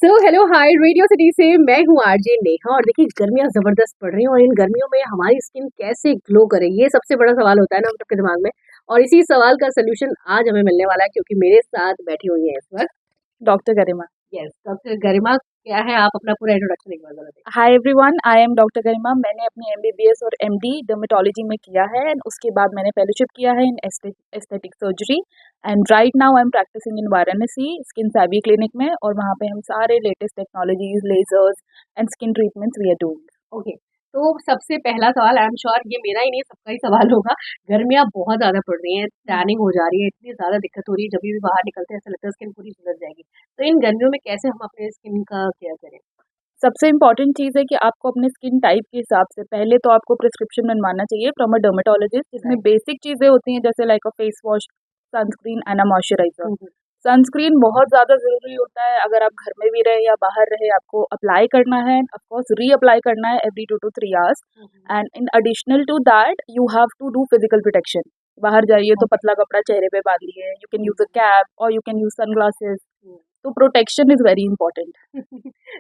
Hello hi radio city से मैं हूँ आरजे नेहा। और देखिए गर्मियाँ जबरदस्त पड़ रही हैं और इन गर्मियों में हमारी स्किन कैसे ग्लो करे, ये सबसे बड़ा सवाल होता है ना हम सबके दिमाग में। और इसी सवाल का सोल्यूशन आज हमें मिलने वाला है, क्योंकि मेरे साथ बैठी हुई है इस वक्त डॉक्टर गरिमा। यस डॉक्टर गरिमा। क्या है, आप अपना पूरा इंट्रोडक्शन एक बार जरा दें। Hi everyone, I am doctor Garima. मैंने अपनी एमबीबीएस और एमडी डर्मेटोलॉजी में किया है एंड उसके बाद मैंने फेलोशिप किया है in aesthetic surgery. And right now I am practicing in Varanasi skin savvy clinic में, और वहाँ पे हम सारे latest technologies, lasers and skin treatments we are doing. Okay, तो सबसे पहला सवाल, आई एम श्योर ये मेरा ही नहीं सबका ही सवाल होगा। गर्मियाँ बहुत ज्यादा पड़ रही हैं, टैनिंग हो जा रही है, इतनी ज्यादा दिक्कत हो रही है, जब भी बाहर निकलते हैं ऐसा लगता है स्किन पूरी सुलझ जाएगी। तो इन गर्मियों में कैसे हम अपने स्किन का केयर करें? सबसे इम्पॉर्टेंट चीज़ है कि आपको अपने स्किन टाइप के हिसाब से पहले तो आपको प्रिस्क्रिप्शन बनवाना चाहिए फ्रॉम अ डर्मेटोलॉजिस्ट, जिसमें राइट। बेसिक चीज़ें होती हैं जैसे like a face wash, sunscreen and a moisturiser. Hmm. Sunscreen बहुत ज़्यादा ज़रूरी होता है, अगर आप घर में भी रहे या बाहर रहे आपको अप्लाई करना है, ऑफकोर्स री-अप्लाई करना है every 2 to 3 hours. Hmm. And in additional to that you have to do physical protection. बाहर जाइए तो ओके। पतला कपड़ा चेहरे पे बांधिए, you can use a cap और you can use sunglasses. Hmm. तो protection is very important.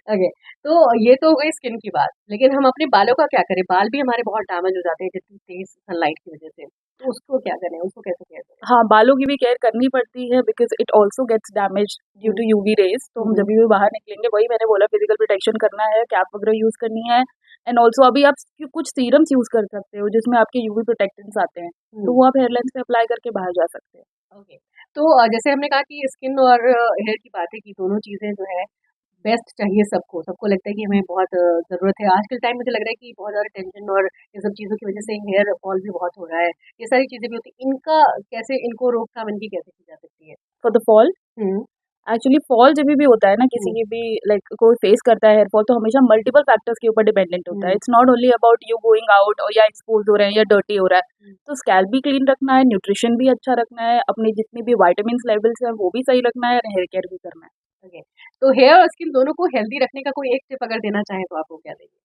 Okay, तो ये तो हो गई स्किन की बात, लेकिन हम अपने बालों का क्या करें? बाल भी हमारे बहुत डैमेज हो जाते हैं जितनी तेज सनलाइट की वजह से। तो उसको क्या करें, उसको कैसे केयर करें? हाँ, बालों की भी केयर करनी पड़ती है because it also gets damaged due hmm. To UV rays. तो हम जब हम्म। भी बाहर निकलेंगे, वही मैंने बोला, फिजिकल प्रोटेक्शन करना है, कैप वगैरह यूज़ करनी है। एंड ऑल्सो अभी आप कुछ सीरम्स यूज़ कर सकते हो जिसमें आपके यूवी प्रोटेक्टेंट्स आते हैं, तो हम्म। वो आप हेयरलाइन्स पे अप्लाई करके बाहर जा सकते हैं। ओके, तो जैसे हमने कहा कि स्किन और हेयर की बातें की, दोनों चीजें जो है बेस्ट चाहिए सबको। सबको लगता है कि हमें बहुत ज़रूरत है। आज के टाइम मुझे लग रहा है कि बहुत ज़्यादा टेंशन और ये सब चीज़ों की वज़ह से हेयर फॉल भी बहुत हो रहा है। ये सारी चीज़ें भी होती हैं। इनका कैसे, इनको रोकथाम इनकी कैसे की जा सकती है? For the fall, hmm, actually fall जब भी होता है ना, किसी हुँ, की भी लाइक कोई फेस करता है हेयर फॉल, तो हमेशा मल्टीपल फैक्टर्स के ऊपर डिपेंडेंट होता है। Hmm, it's not only about you going out और या एक्सपोज हो रहे हैं या डर्टी हो रहा है। हुँ, तो स्कैल्प भी क्लीन रखना है, न्यूट्रिशन भी अच्छा रखना है, अपनी जितनी भी वाइटामिन लेवल्स हैं वो भी सही रखना है, और हेयर केयर भी करना है। ओके। तो हेयर और स्किन दोनों को हेल्दी रखने का कोई एक टिप अगर देना चाहें तो आप वो क्या देंगे?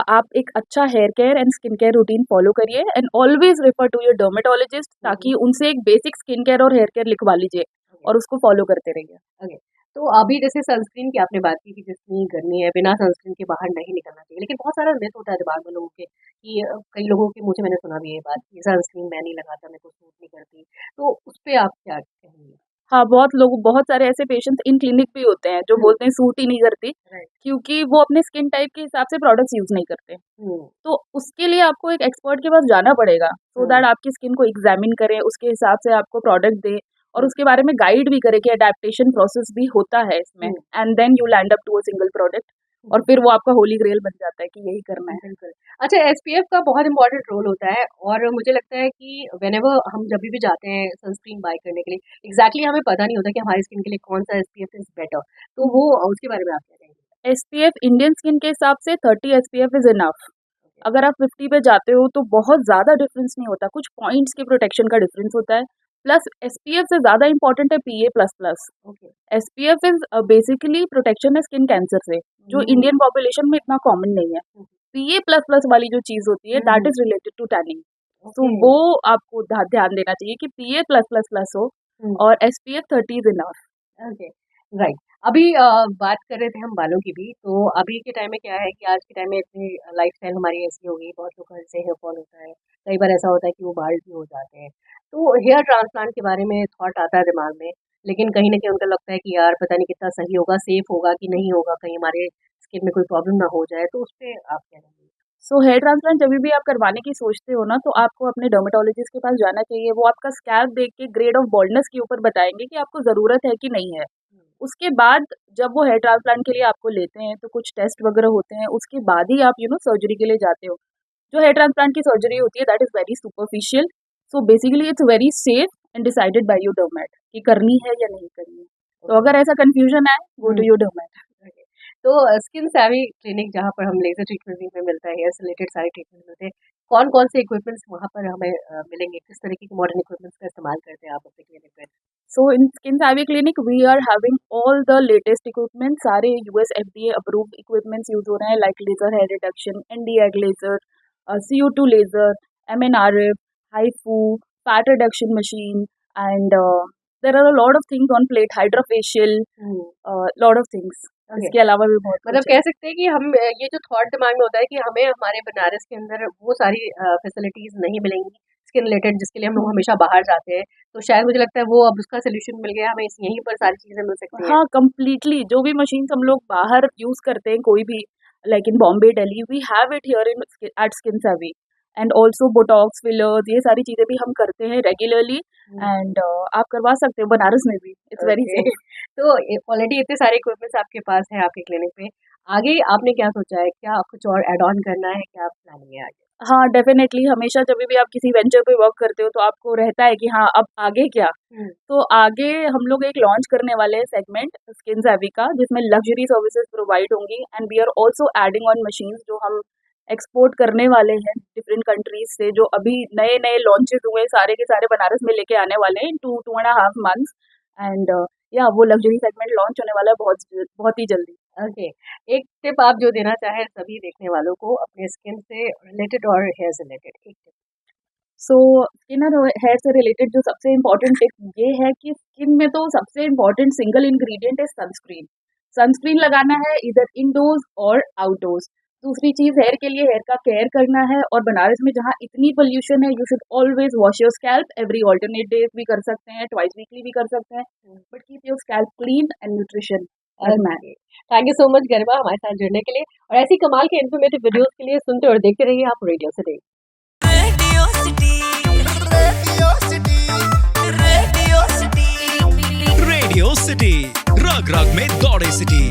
आप एक अच्छा hair care and skin care routine follow करिए and always refer to your dermatologist, hmm, hmm, ताकि उनसे एक बेसिक स्किन केयर और हेयर केयर लिखवा लीजिए ओके, और उसको फॉलो करते रहिए। ओके। तो अभी जैसे सनस्क्रीन की आपने बात की कि जितनी गर्मी है, बिना सनस्क्रीन के बाहर नहीं निकलना चाहिए। लेकिन बहुत सारा मिथ होता है दिमाग में लोगों के कि कई लोगों के मुँह से मैंने सुना भी है ये बात कि सनस्क्रीन मैं नहीं लगाता, मेरे को सूट नहीं करती। तो उसपे आप क्या कहेंगे? हाँ, बहुत सारे ऐसे पेशेंट्स इन क्लिनिक भी होते हैं जो हुँ, बोलते हैं सूट ही नहीं करती, राइट। क्योंकि वो अपने स्किन टाइप के हिसाब से प्रोडक्ट्स यूज़ नहीं करते। हुँ, तो उसके लिए आपको एक एक्सपर्ट के पास जाना पड़ेगा, सो दैट हुँ, आपकी स्किन को एग्ज़ामिन करें, उसके हिसाब से आपको प्रोडक्ट दें और हुँ, उसके बारे में गाइड भी करें कि एडैप्टेशन प्रोसेस भी होता है इसमें, hmm, and then you land up to a single product, और हुँ, फिर वो आपका होली ग्रेल बन जाता है कि यही करना है। बिल्कुल। अच्छा, एसपीएफ का बहुत इम्पोर्टेंट रोल होता है और मुझे लगता है कि व्हेनेवर हम जभी भी जाते हैं सनस्क्रीन बाय करने के लिए, एग्ज़ैक्टली हमें पता नहीं होता कि हमारी स्किन के लिए कौन-सा एसपीएफ इज़ बेटर। तो वो उसके बारे में आप क्या कहेंगे? एसपीएफ इंडियन स्किन के हिसाब से 30 एसपीएफ इज़ इनफ। ओके। अगर आप 50 पे जाते हो तो बहुत ज़्यादा डिफरेंस नहीं होता, कुछ पॉइंट्स के प्रोटेक्शन का डिफरेंस होता है। प्लस एसपीएफ से ज़्यादा इंपॉर्टेंट है PA++. Okay. SPF is basically protection है स्किन कैंसर से, जो हुँ, इंडियन पॉपुलेशन में इतना कॉमन नहीं है। हुँ, पीए++ वाली जो चीज़ होती है hmm, that hmm, is related to tanning. तो ओके। वो आपको ध्यान देना चाहिए कि पीए+++ हो हुँ, और SPF 30 is enough. Okay, right. अभी बात कर रहे थे हम बालों की भी, तो अभी के टाइम में क्या है कि आज के टाइम में इतनी लाइफ़स्टाइल हमारी ऐसी हो गई, बहुत लोगों का जैसे हेयर फॉल होता है, कई बार ऐसा होता है कि वो बाल्ड भी हो जाते हैं। तो हेयर ट्रांसप्लांट के बारे में थॉट आता है दिमाग में, लेकिन कहीं न कहीं उनको लगता है कि यार पता नहीं कितना सही होगा, सेफ होगा कि नहीं होगा, कहीं हमारे स्किन में कोई प्रॉब्लम ना हो जाए, तो उसपे आप क्या कहेंगे? सो हेयर ट्रांसप्लांट जभी भी आप करवाने की सोचते हो ना, तो आपको अपने डर्मेटोलॉजिस्ट के पास जाना चाहिए। वो आपका स्कैल्प देख के ग्रेड ऑफ बॉल्डनेस के ऊपर बताएँगे कि आपको ज़रूरत है कि नहीं है। हुँ, उसके बाद जब वो हेयर ट्रांसप्लांट के लिए आपको लेते हैं, तो कुछ टेस्ट वगैरह होते हैं, उसके बाद ही आप सर्जरी के लिए जाते हो। जो हेयर ट्रांसप्लांट की सर्जरी होती है that is very superficial, so basically it's very safe and decided by your डर्मेट कि करनी है या नहीं करनी है। तो ओके। अगर ऐसा कन्फ्यूजन है, go hmm. To your dermat. Okay. तो स्किन सेवी क्लिनिक जहाँ पर हम लेज़र ट्रीटमेंट भी हमें मिलता है, हेयर से रिलेटेड सारे ट्रीटमेंट मिलते हैं। कौन-कौन से इक्विपमेंट्स वहाँ पर हमें मिलेंगे? किस तरीके के मॉडर्न इक्विपमेंट्स का इस्तेमाल करते हैं आप अपने क्लिनिक में? So in Skin Savvy Clinic, we are having all the latest equipment. सारे US FDA approved equipments use हो रहे हैं, like laser hair reduction, ND-egg laser, CO2 laser, MNRF, HIFU, fat reduction machine, and there are a lot of things on plate, hydra facial, lot of things. Okay, इसके अलावा भी बहुत मतलब कुछ है। कह सकते हैं कि हम ये जो थॉट दिमाग में होता है कि हमें हमारे बनारस के अंदर वो सारी फैसिलिटीज़ नहीं मिलेंगी स्किन रिलेटेड जिसके लिए हम लोग हमेशा बाहर जाते हैं, तो शायद मुझे लगता है वो अब उसका सॉल्यूशन मिल गया, हमें यहीं पर सारी चीज़ें मिल सकती हैं। हाँ, कंप्लीटली जो भी मशीन्स हम लोग बाहर यूज़ करते हैं कोई भी, like in Bombay, Delhi, we have it here in at skin savvy. And also botox, fillers, ये सारी चीज़ें भी हम करते हैं रेगुलरली। हुँ, एंड आप करवा सकते हो बनारस में भी, इट्स वेरी ओके। सेफ। तो ऑलरेडी इतने सारे इक्विपमेंट्स आपके पास हैं आपके क्लिनिक पे, आगे आपने क्या सोचा है? क्या कुछ और ऐड ऑन करना है? क्या प्लानिंग है आगे? हाँ, डेफ़िनेटली हमेशा जभी भी आप किसी वेंचर पे वर्क करते हो तो आपको रहता है कि हाँ, अब आगे क्या? हुँ, तो आगे हम लोग एक लॉन्च करने वाले हैं सेगमेंट स्किन सेवी का, जिसमें लग्जरी सर्विसेज प्रोवाइड होंगी। And we are also adding on machines जो हम एक्सपोर्ट करने वाले हैं डिफरेंट कंट्रीज से, जो अभी नए-नए लॉन्चेस हुए सारे के सारे बनारस में लेके आने वाले हैं इन 2 and a half months. And या वो लग्जरी सेगमेंट लॉन्च होने वाला है बहुत ही जल्दी। ओके। एक टिप आप जो देना चाहें सभी देखने वालों को अपने स्किन से रिलेटेड और हेयर से रिलेटेड, एक टिप। सो स्किन और हेयर से रिलेटेड जो सबसे इम्पोर्टेंट टिप ये है कि स्किन में तो सबसे इम्पोर्टेंट सिंगल इंग्रेडिएंट है सनस्क्रीन। सनस्क्रीन लगाना है इधर इंडोर्स और आउटडोर्स। दूसरी चीज़ हेयर के लिए हेयर का केयर करना है, और बनारस में जहाँ इतनी पोल्यूशन है you should always wash your scalp every alternate days भी कर सकते हैं, ट्वाइस वीकली भी कर सकते हैं, hmm, but keep your scalp clean and nutrition रखना है। Okay. Thank you so much Garima हमारे साथ जुड़ने के लिए और ऐसी कमाल के इन्फॉर्मेटिव वीडियोज़ के लिए सुनते और देखते रहिए आप radio city. Radio city radio city radio city radio city रग रग में दौड़े सिटी।